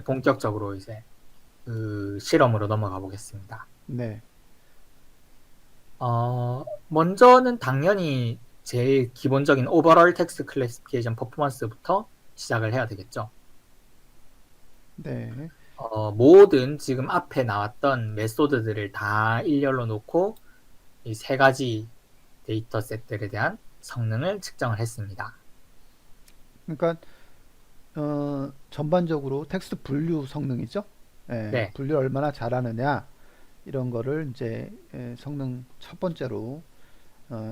본격적으로 이제 그 실험으로 넘어가 보겠습니다. 네. 먼저는 당연히 제일 기본적인 오버럴 텍스트 클래시피케이션 퍼포먼스부터 시작을 해야 되겠죠. 네. 모든 지금 앞에 나왔던 메소드들을 다 일렬로 놓고 이 세 가지 데이터 셋들에 대한 성능을 측정을 했습니다. 그러니까 전반적으로 텍스트 분류 성능이죠. 예, 네, 분류 얼마나 잘하느냐 이런 거를 이제 성능 첫 번째로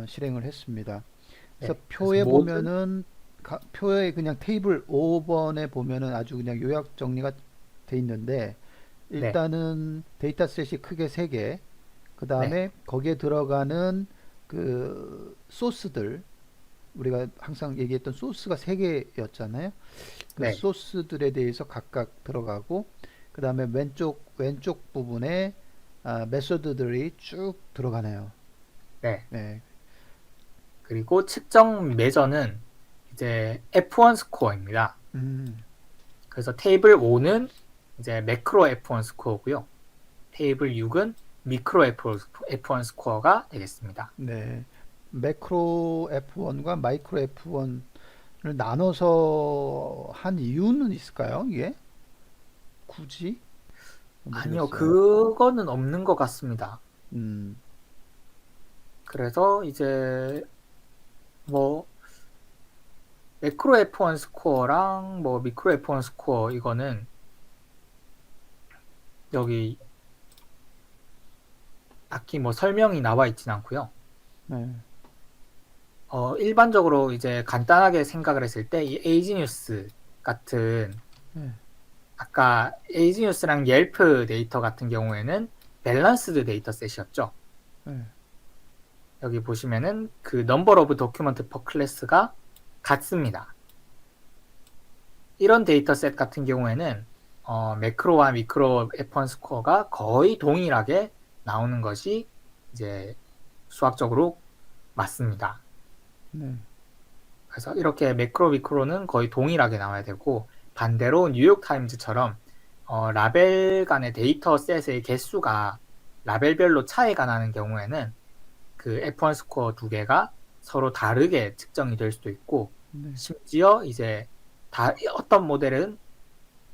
실행을 했습니다. 그래서 네. 그래서 표에 모든 보면은 표에 그냥 테이블 5번에 보면은 아주 그냥 요약 정리가 돼 있는데 네, 일단은 데이터셋이 크게 3개, 그 네, 다음에 거기에 들어가는 그 소스들, 우리가 항상 얘기했던 소스가 3개였잖아요. 그 네, 소스들에 대해서 각각 들어가고, 그 다음에 왼쪽 부분에 메소드들이 쭉 들어가네요. 네. 네. 그리고 측정 매저는 이제 F1 스코어입니다. 음, 그래서 테이블 5는 이제 매크로 F1 스코어고요. 테이블 6은 미크로 F1 스코어가 되겠습니다. 네. 매크로 F1과 마이크로 F1을 나눠서 한 이유는 있을까요? 이게? 굳이? 아니요, 모르겠어요. 그거는 없는 것 같습니다. 음, 그래서 이제 뭐 매크로 F1 스코어랑 뭐 미크로 F1 스코어 이거는 여기 딱히 뭐 설명이 나와 있진 않고요. 네. 일반적으로 이제 간단하게 생각을 했을 때 이 에이지뉴스 같은 네. 아까 에이지뉴스랑 옐프 데이터 같은 경우에는 밸런스드 데이터셋이었죠. 네. 여기 보시면은 그 넘버 오브 도큐먼트 퍼 클래스가 같습니다. 이런 데이터셋 같은 경우에는 매크로와 미크로 F1 스코어가 거의 동일하게 나오는 것이 이제 수학적으로 맞습니다. 네. 그래서 이렇게 매크로, 미크로는 거의 동일하게 나와야 되고 반대로 뉴욕타임즈처럼 라벨 간의 데이터셋의 개수가 라벨별로 차이가 나는 경우에는 그 F1 스코어 두 개가 서로 다르게 측정이 될 수도 있고 네. 심지어 이제 어떤 모델은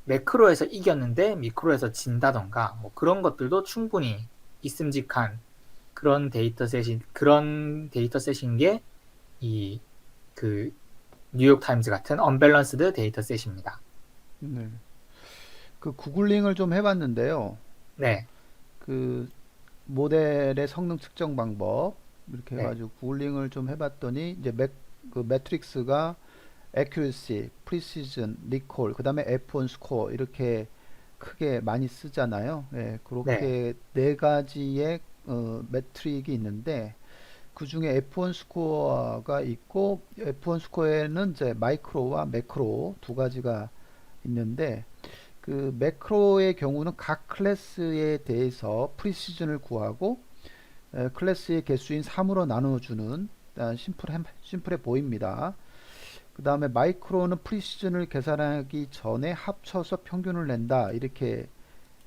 매크로에서 이겼는데 미크로에서 진다던가 뭐 그런 것들도 충분히 있음직한 그런 데이터셋인 게 이 그 뉴욕 타임즈 같은 언밸런스드 데이터셋입니다. 네. 그 구글링을 좀 해봤는데요. 네, 그 모델의 성능 측정 방법 이렇게 네, 해가지고 구글링을 좀 해봤더니 이제 그 매트릭스가 accuracy, precision, recall, 그 다음에 F1 score 이렇게 크게 많이 쓰잖아요. 예, 네, 그렇게 4가지의 매트릭이 있는데 그 중에 F1 스코어가 있고 F1 스코어에는 이제 마이크로와 매크로 2가지가 있는데 그 매크로의 경우는 각 클래스에 대해서 프리시즌을 구하고 클래스의 개수인 3으로 나눠주는 심플해 보입니다. 그 다음에 마이크로는 프리시즌을 계산하기 전에 합쳐서 평균을 낸다 이렇게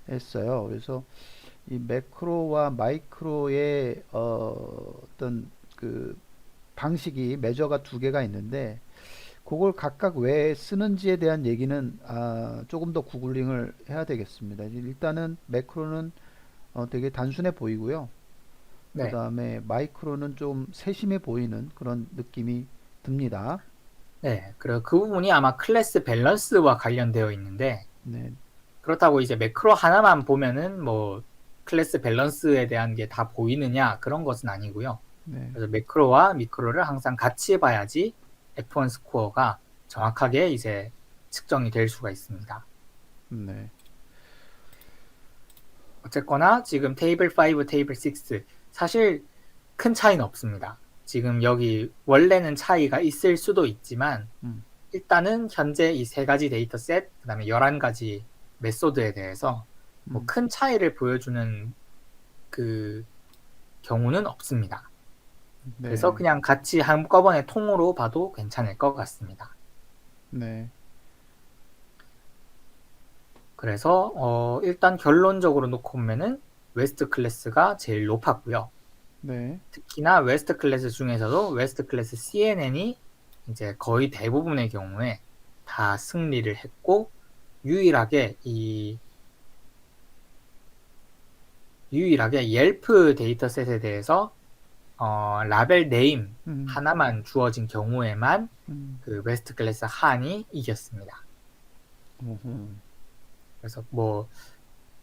했어요. 그래서 이 매크로와 마이크로의 어떤 그 방식이 매저가 2개가 있는데 그걸 각각 왜 쓰는지에 대한 얘기는 조금 더 구글링을 해야 되겠습니다. 일단은 매크로는 되게 단순해 보이고요. 그 네, 다음에 마이크로는 좀 세심해 보이는 그런 느낌이 듭니다. 네. 그리고 그 부분이 아마 클래스 밸런스와 관련되어 있는데 네, 그렇다고 이제 매크로 하나만 보면은 뭐 클래스 밸런스에 대한 게 다 보이느냐 그런 것은 아니고요. 네, 그래서 매크로와 미크로를 항상 같이 봐야지 F1 스코어가 정확하게 이제 측정이 될 수가 있습니다. 네, 어쨌거나 지금 테이블 5, 테이블 6 사실 큰 차이는 없습니다. 지금 여기 원래는 차이가 있을 수도 있지만 음, 일단은 현재 이 세 가지 데이터 셋, 그다음에 11가지 메소드에 대해서 뭐 음, 큰 차이를 보여주는 그 경우는 없습니다. 그래서 네, 그냥 같이 한꺼번에 통으로 봐도 괜찮을 것 같습니다. 네, 그래서 일단 결론적으로 놓고 보면은 웨스트 클래스가 제일 높았고요. 네. 특히나 웨스트 클래스 중에서도 웨스트 클래스 CNN이 이제 거의 대부분의 경우에 다 승리를 했고 유일하게 옐프 데이터셋에 대해서 라벨 네임 음, 하나만 주어진 경우에만 음, 그 웨스트 클래스 한이 이겼습니다. 음, 그래서 뭐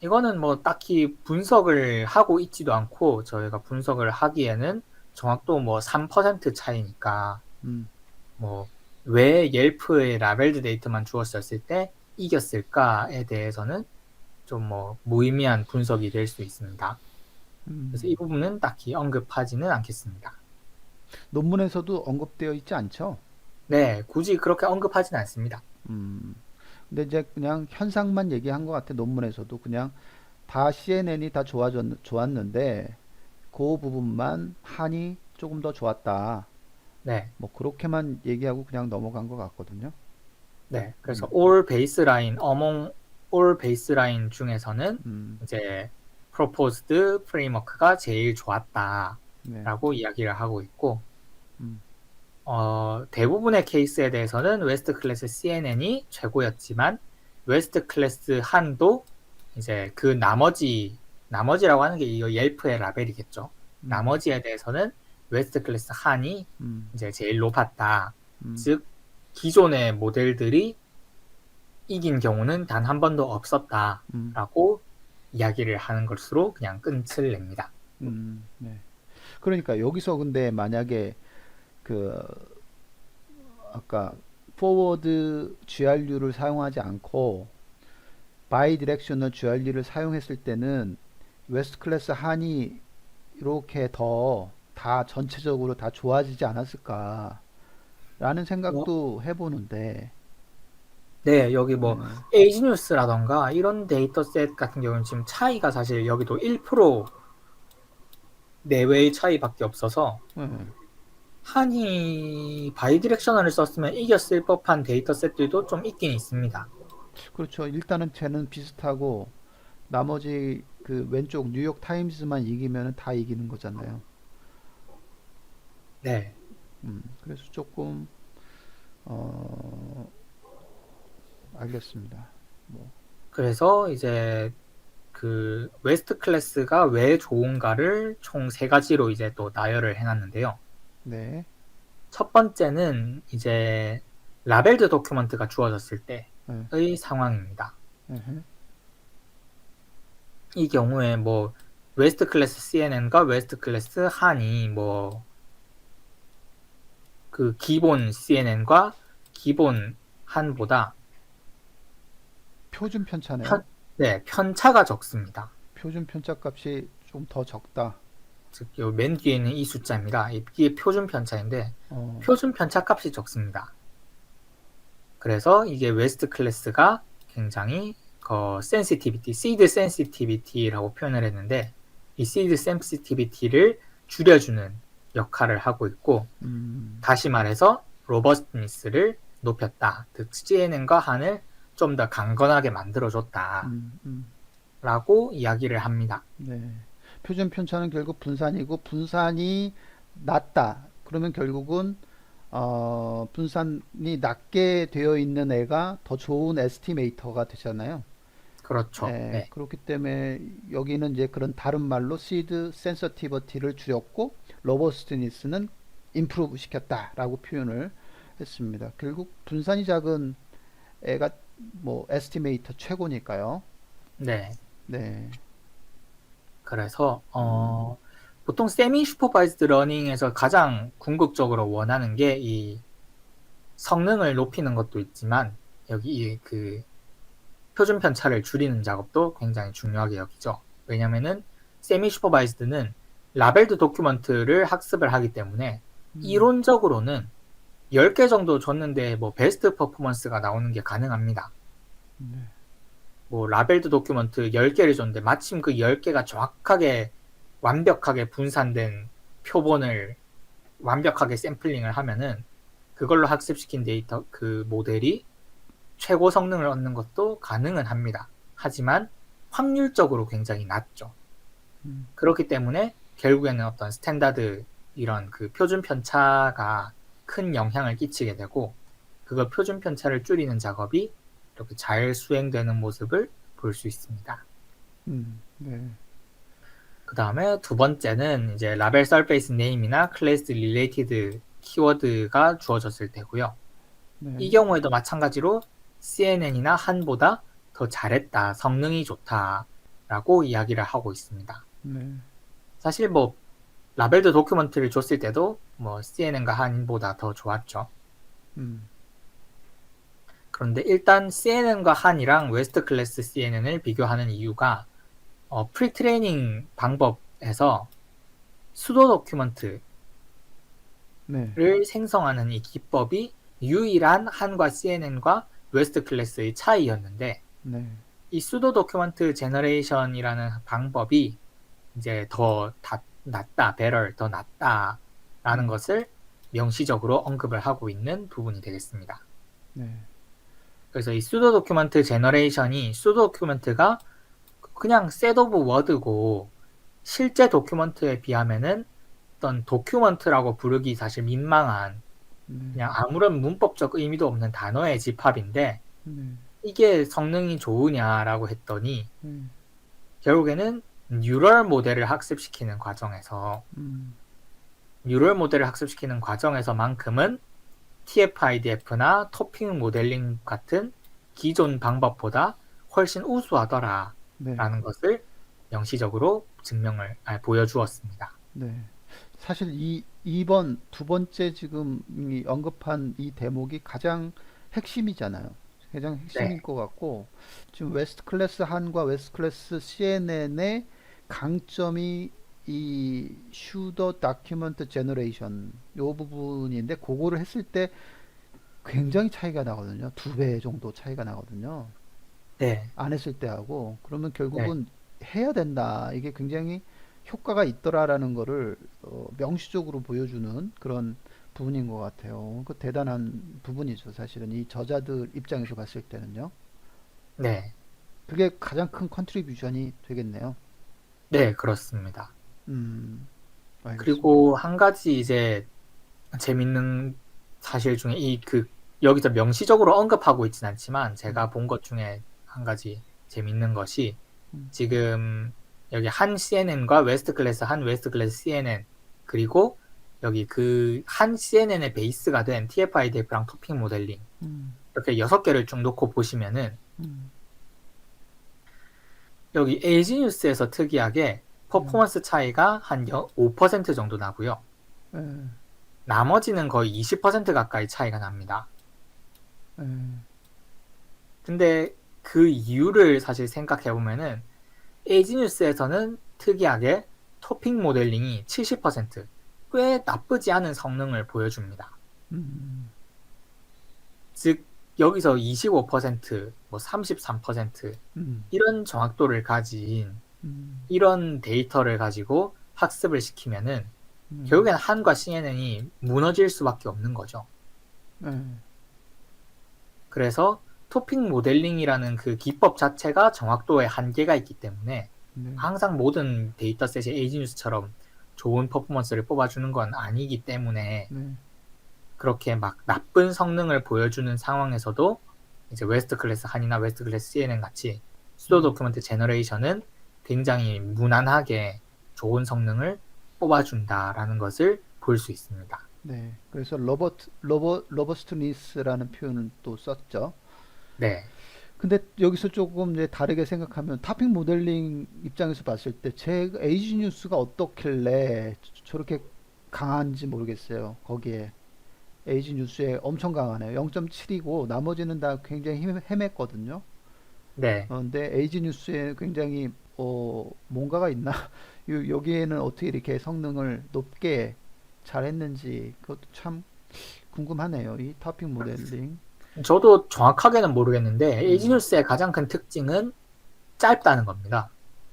이거는 뭐 딱히 분석을 하고 있지도 않고 저희가 분석을 하기에는 정확도 뭐 3% 차이니까 음, 뭐 왜 옐프의 라벨드 데이터만 주었었을 때 이겼을까에 대해서는 좀 뭐 무의미한 분석이 될 수 있습니다. 그래서 이 음. 부분은 딱히 언급하지는 않겠습니다. 논문에서도 언급되어 있지 않죠? 네, 굳이 그렇게 언급하진 않습니다. 음. 근데 이제 그냥 현상만 얘기한 것 같아. 논문에서도 그냥 다 CNN이 다 좋았는데 그 부분만 한이 조금 더 좋았다. 네, 뭐 그렇게만 얘기하고 그냥 넘어간 것 같거든요. 네. 그래서 음, all 베이스라인 중에서는 음, 이제 proposed framework가 제일 네, 좋았다라고 이야기를 하고 있고, 음, 대부분의 케이스에 대해서는 웨스트 클래스 CNN이 최고였지만, 웨스트 클래스 한도 이제 그 나머지라고 하는 게 이 옐프의 라벨이겠죠. 음, 나머지에 대해서는 웨스트 클래스 한이 음, 이제 제일 높았다. 음, 즉, 기존의 모델들이 이긴 경우는 단 한 번도 음, 없었다라고 이야기를 하는 것으로 그냥 끝을 냅니다. 네. 그러니까 여기서 근데 만약에 그 아까 forward GRU를 사용하지 않고 바이디렉셔널 GRU를 사용했을 때는 웨스트 클래스 한이 이렇게 더 다 전체적으로 다 좋아지지 않았을까라는 어, 생각도 해보는데 네, 여기 뭐 네, 에이지뉴스라던가 이런 데이터셋 같은 경우는 지금 차이가 사실 여기도 1% 내외의 차이밖에 없어서 네, 한이 바이디렉셔널을 썼으면 이겼을 법한 데이터셋들도 좀 있긴 있습니다. 그렇죠. 일단은 쟤는 비슷하고 나머지 그 왼쪽 뉴욕 타임즈만 이기면 다 이기는 거잖아요. 네. 그래서 조금 어 알겠습니다. 뭐, 그래서 이제 그 웨스트 클래스가 왜 좋은가를 총 세 가지로 이제 또 나열을 해놨는데요. 네, 첫 번째는 이제 라벨드 도큐먼트가 주어졌을 네, 때의 상황입니다. 네, 이 경우에 뭐 웨스트 클래스 CNN과 웨스트 클래스 한이 뭐 그 기본 CNN과 기본 한보다 표준 편차네요. 편, 네, 편차가 적습니다. 표준 편차 값이 좀 더 적다. 즉, 맨 뒤에 있는 이 숫자입니다. 이게 표준 편차인데 어, 표준 편차 값이 적습니다. 그래서 이게 웨스트 클래스가 굉장히 센시티비티, 시드 센시티비티라고 표현을 했는데 이 시드 센시티비티를 줄여주는 역할을 하고 있고 다시 말해서 로버스트니스를 높였다. 즉 CNN과 한을 좀 더 강건하게 만들어줬다라고 음, 음, 이야기를 합니다. 네. 표준 편차는 결국 분산이고 분산이 낮다. 그러면 결국은 분산이 낮게 되어 있는 애가 더 좋은 에스티메이터가 되잖아요. 그렇죠. 예, 네. 그렇기 때문에 여기는 이제 그런 다른 말로 시드 센서티버티를 줄였고 로버스트니스는 임프루브 시켰다라고 표현을 했습니다. 결국 분산이 작은 애가 뭐 에스티메이터 최고니까요. 네. 네. 그래서 보통 세미 슈퍼바이즈드 러닝에서 가장 궁극적으로 원하는 게 이 성능을 높이는 것도 있지만 여기 그 표준 편차를 줄이는 작업도 굉장히 중요하게 여기죠. 왜냐면은 세미 슈퍼바이즈드는 라벨드 도큐먼트를 학습을 하기 때문에 음, 이론적으로는 10개 정도 줬는데 뭐 베스트 퍼포먼스가 나오는 게 가능합니다. 네. 뭐 라벨드 도큐먼트 10개를 줬는데 마침 그 10개가 정확하게 완벽하게 분산된 표본을 완벽하게 샘플링을 하면은 그걸로 학습시킨 데이터 그 모델이 최고 성능을 얻는 것도 가능은 합니다. 하지만 확률적으로 굉장히 낮죠. 음, 그렇기 때문에 결국에는 어떤 스탠다드 이런 그 표준 편차가 큰 영향을 끼치게 되고 그거 표준 편차를 줄이는 작업이 이렇게 잘 수행되는 모습을 볼 수 있습니다. 네, 그 다음에 두 번째는 이제 라벨 서페이스 네임이나 클래스 릴레이티드 키워드가 주어졌을 때고요. 이 네, 경우에도 마찬가지로 CNN이나 한보다 더 잘했다, 성능이 좋다라고 이야기를 하고 있습니다. 네, 사실 뭐 라벨드 도큐먼트를 줬을 때도 뭐 CNN과 한보다 더 좋았죠. 음, 그런데 일단 CNN과 한이랑 웨스트 클래스 CNN을 비교하는 이유가 프리트레이닝 방법에서 수도 도큐먼트를 네, 생성하는 이 기법이 유일한 한과 CNN과 웨스트 클래스의 차이였는데 네, 이 수도 도큐먼트 제너레이션이라는 방법이 이제 더 낫다, better, 더 낫다라는 음, 것을 명시적으로 언급을 하고 있는 부분이 되겠습니다. 네, 그래서 이 수도 도큐먼트 제너레이션이 수도 도큐먼트가 그냥 셋 오브 워드고 실제 도큐먼트에 비하면은 어떤 도큐먼트라고 부르기 사실 민망한 네, 그냥 아무런 문법적 의미도 없는 단어의 집합인데 네, 이게 성능이 좋으냐라고 했더니 네, 결국에는 뉴럴 모델을 학습시키는 과정에서 음, 뉴럴 모델을 학습시키는 과정에서만큼은 TF-IDF나 토핑 모델링 같은 기존 방법보다 훨씬 우수하더라라는 네, 것을 명시적으로 보여주었습니다. 네. 사실 이번 두 번째 지금 이 언급한 이 대목이 가장 핵심이잖아요. 가장 네, 핵심일 것 같고, 지금 웨스트 클래스 한과 웨스트 클래스 CNN의 강점이 이 슈더 다큐먼트 제너레이션 요 부분인데, 그거를 했을 때 굉장히 차이가 나거든요. 두 배 정도 차이가 나거든요. 네, 안 했을 때하고. 그러면 네, 결국은 해야 된다. 이게 굉장히 효과가 있더라라는 거를 명시적으로 보여주는 그런 부분인 것 같아요. 그 대단한 부분이죠. 사실은 이 저자들 입장에서 봤을 때는요. 네, 그게 가장 큰 컨트리뷰션이 되겠네요. 네, 그렇습니다. 음, 알겠습니다. 그리고 한 가지 이제 재밌는 사실 중에 여기서 명시적으로 언급하고 있진 않지만 음, 제가 본 것 중에 한 가지 재밌는 것이 음, 지금 여기 한 CNN과 웨스트 클래스 한 웨스트 클래스 CNN 그리고 여기 그 한 CNN의 베이스가 된 TF-IDF랑 토핑 모델링 음, 이렇게 6개를 쭉 놓고 보시면은 음, 여기 LG 뉴스에서 특이하게 음, 퍼포먼스 차이가 한 5% 정도 나고요. 에, 나머지는 거의 20% 가까이 차이가 납니다. 에, 근데 그 이유를 사실 생각해 보면은 LG 뉴스에서는 특이하게 토핑 모델링이 70%꽤 나쁘지 않은 성능을 보여줍니다. 음, 즉 여기서 25%, 뭐 33% 음, 이런 정확도를 가진 음, 이런 데이터를 가지고 학습을 시키면은 음, 결국엔 한과 CNN이 무너질 수밖에 없는 거죠. 에, 그래서 토핑 모델링이라는 그 기법 자체가 정확도에 한계가 있기 때문에 네, 항상 모든 데이터셋이 에이지뉴스처럼 좋은 퍼포먼스를 뽑아주는 건 아니기 때문에 네, 그렇게 막 나쁜 성능을 보여주는 상황에서도 이제 웨스트 클래스 한이나 웨스트 클래스 CNN 같이 수도 음, 도큐멘트 제너레이션은 굉장히 무난하게 좋은 성능을 뽑아준다라는 것을 볼 수 있습니다. 네. 그래서 러버스트니스라는 표현을 또 썼죠. 네, 근데 여기서 조금 이제 다르게 생각하면 타핑 모델링 입장에서 봤을 때 제 에이지 뉴스가 어떻길래 저렇게 강한지 모르겠어요. 거기에 에이지 뉴스에 엄청 강하네요. 0.7이고 나머지는 다 굉장히 헤맸거든요. 네. 근데 에이지 뉴스에 굉장히 뭔가가 있나? 여기에는 어떻게 이렇게 성능을 높게 잘했는지 그것도 참 궁금하네요. 이 타핑 모델링. 저도 정확하게는 모르겠는데 네. 에이지뉴스의 가장 큰 특징은 짧다는 겁니다.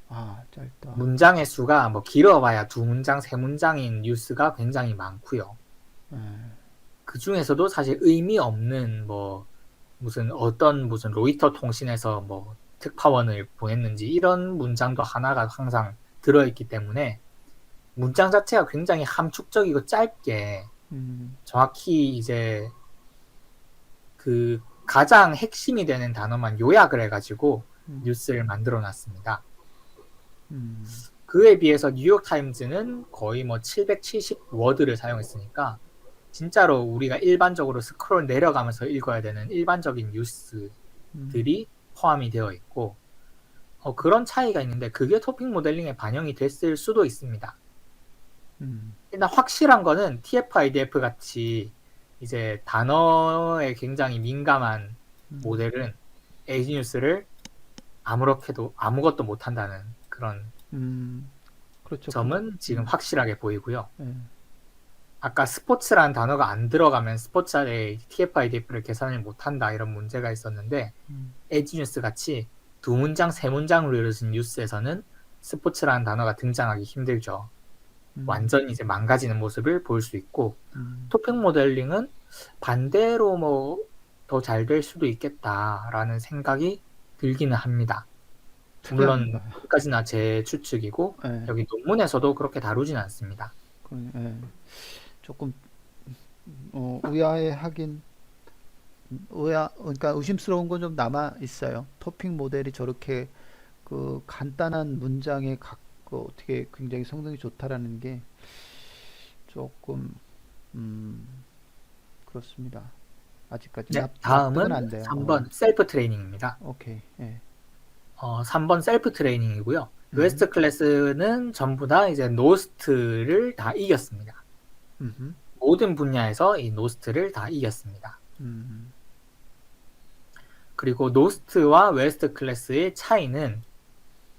아, 짧다. 문장의 수가 뭐 길어봐야 두 문장, 세 문장인 뉴스가 굉장히 많고요. 네. 그 중에서도 사실 의미 없는 뭐 무슨 로이터 통신에서 뭐 특파원을 보냈는지 이런 문장도 하나가 항상 들어있기 때문에 문장 자체가 굉장히 함축적이고 짧게 정확히 이제 그 가장 핵심이 되는 단어만 요약을 해가지고 뉴스를 만들어 놨습니다. 그에 비해서 뉴욕타임즈는 거의 뭐 770 워드를 사용했으니까 진짜로 우리가 일반적으로 스크롤 내려가면서 읽어야 되는 일반적인 뉴스들이 포함이 되어 있고 그런 차이가 있는데 그게 토픽 모델링에 반영이 됐을 수도 있습니다. 일단 확실한 거는 TF-IDF 같이 이제 단어에 굉장히 민감한 모델은 에이지 뉴스를 아무것도 못한다는 그런 그렇죠. 점은 지금 확실하게 보이고요. 예. 아까 스포츠라는 단어가 안 들어가면 스포츠에 TF-IDF를 계산을 못한다 이런 문제가 있었는데 에이지 뉴스 같이 2문장, 3문장으로 이루어진 뉴스에서는 스포츠라는 단어가 등장하기 힘들죠. 완전히 이제 망가지는 모습을 볼 수 있고 토픽 모델링은 반대로 뭐 더 잘 될 수도 있겠다라는 생각이 들기는 합니다. 물론 특이합니다. 여기까지나 제 추측이고 예. 여기 논문에서도 그렇게 다루지는 않습니다. 예. 조금 의아해하긴 그러니까 의심스러운 건 좀 남아 있어요. 토픽 모델이 저렇게 그 간단한 문장에 어떻게 굉장히 성능이 좋다라는 게 조금 그렇습니다. 아직까지 네, 납득은 다음은 안 돼요. 3번 셀프 트레이닝입니다. 오케이. 예. 3번 셀프 트레이닝이고요. 웨스트 클래스는 전부 다 이제 노스트를 다 이겼습니다. 모든 분야에서 이 노스트를 다 이겼습니다. 그리고 노스트와 웨스트 클래스의 차이는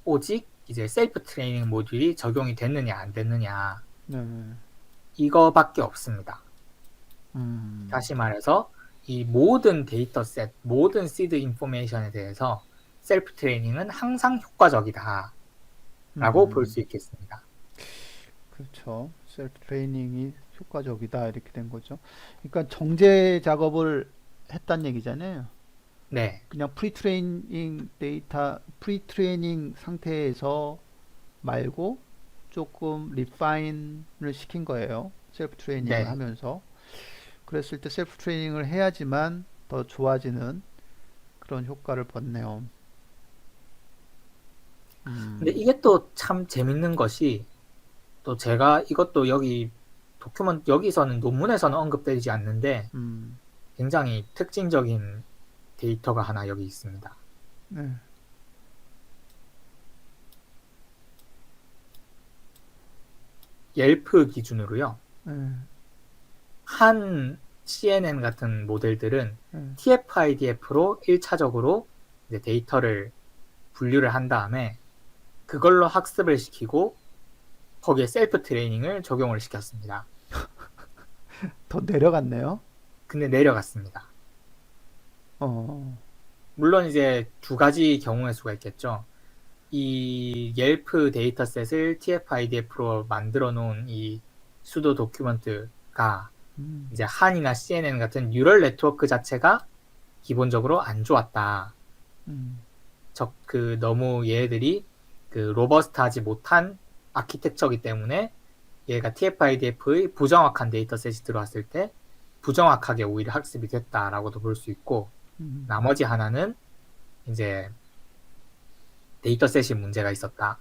오직 이제 셀프 트레이닝 모듈이 적용이 됐느냐 안 됐느냐 네. 이거밖에 없습니다. 다시 말해서 이 모든 데이터셋, 모든 시드 인포메이션에 대해서 셀프 트레이닝은 항상 효과적이다 라고 볼 수 있겠습니다. 그렇죠. 셀프 트레이닝이 효과적이다 이렇게 된 거죠. 그러니까 정제 작업을 했단 얘기잖아요. 네, 그냥 프리트레이닝 상태에서 말고 조금 리파인을 시킨 거예요. 셀프 트레이닝을 네. 하면서. 그랬을 때 셀프 트레이닝을 해야지만 더 좋아지는 그런 효과를 봤네요. 근데 이게 또 참 재밌는 것이 또 제가 이것도 여기서는 논문에서는 언급되지 않는데 굉장히 특징적인 데이터가 하나 여기 있습니다. 네. 옐프 기준으로요. 네. 한 CNN 같은 모델들은 네. TF-IDF로 1차적으로 이제 데이터를 분류를 한 다음에 그걸로 학습을 시키고 거기에 셀프 트레이닝을 적용을 시켰습니다. 더 내려갔네요. 근데 내려갔습니다. 물론 이제 두 가지 경우의 수가 있겠죠. 이 옐프 데이터셋을 TF-IDF로 만들어 놓은 이 수도 도큐먼트가 이제 한이나 CNN 같은 뉴럴 네트워크 자체가 기본적으로 안 좋았다. 너무 얘들이 로버스트하지 못한 아키텍처이기 때문에 얘가 TF-IDF의 부정확한 데이터셋이 들어왔을 때 부정확하게 오히려 학습이 됐다라고도 볼 수 있고 나머지 하나는 이제 데이터셋이 문제가 있었다.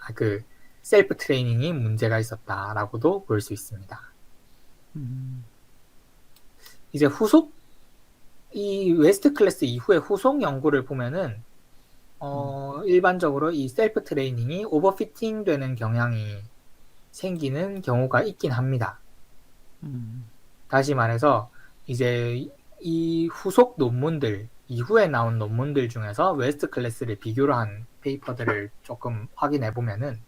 셀프 트레이닝이 문제가 있었다라고도 볼 수 있습니다. 이제 이 웨스트 클래스 이후의 후속 연구를 보면은 일반적으로 이 셀프 트레이닝이 오버피팅 되는 경향이 생기는 경우가 있긴 합니다. 다시 말해서 이제 이 후속 논문들 이후에 나온 논문들 중에서 웨스트 클래스를 비교를 한 페이퍼들을 조금 확인해 보면은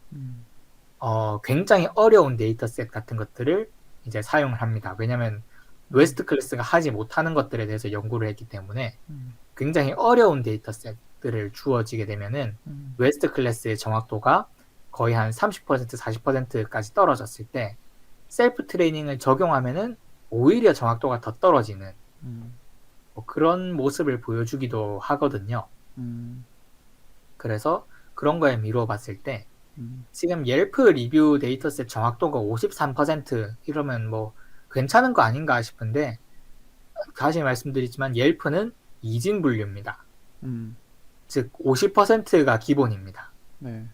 굉장히 어려운 데이터셋 같은 것들을 이제 사용을 합니다. 왜냐하면 웨스트 클래스가 하지 못하는 것들에 대해서 연구를 했기 때문에 굉장히 어려운 데이터셋들을 주어지게 되면은 웨스트 클래스의 정확도가 거의 한 30%, 40%까지 떨어졌을 때 셀프 트레이닝을 적용하면은 오히려 정확도가 더 떨어지는 뭐 그런 모습을 보여주기도 하거든요. 그래서 그런 거에 미루어 봤을 때 음, 지금 옐프 리뷰 데이터셋 정확도가 53% 이러면 뭐 괜찮은 거 아닌가 싶은데 다시 말씀드리지만 옐프는 이진 분류입니다. 음, 즉 50%가 기본입니다. 네,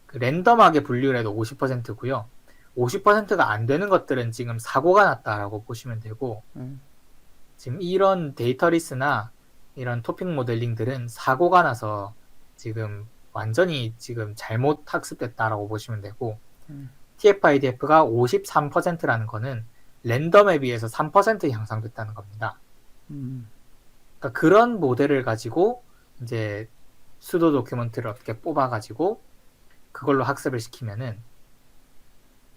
그 랜덤하게 분류를 해도 50%고요. 50%가 안 되는 것들은 지금 사고가 났다라고 보시면 되고 네, 지금 이런 데이터리스나 이런 토픽 모델링들은 사고가 나서 지금 완전히 지금 잘못 학습됐다라고 보시면 되고 네, TF-IDF가 53%라는 거는 랜덤에 비해서 3% 향상됐다는 겁니다. 음, 그러니까 그런 모델을 가지고 이제 수도 도큐먼트를 어떻게 뽑아가지고 그걸로 학습을 시키면은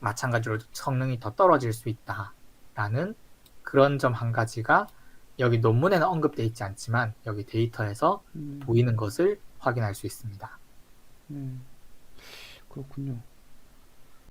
마찬가지로 성능이 더 떨어질 수 있다라는 그런 점 한 가지가 여기 논문에는 언급되어 있지 않지만 여기 데이터에서 네, 보이는 것을 확인할 수 있습니다. 네. 그렇군요.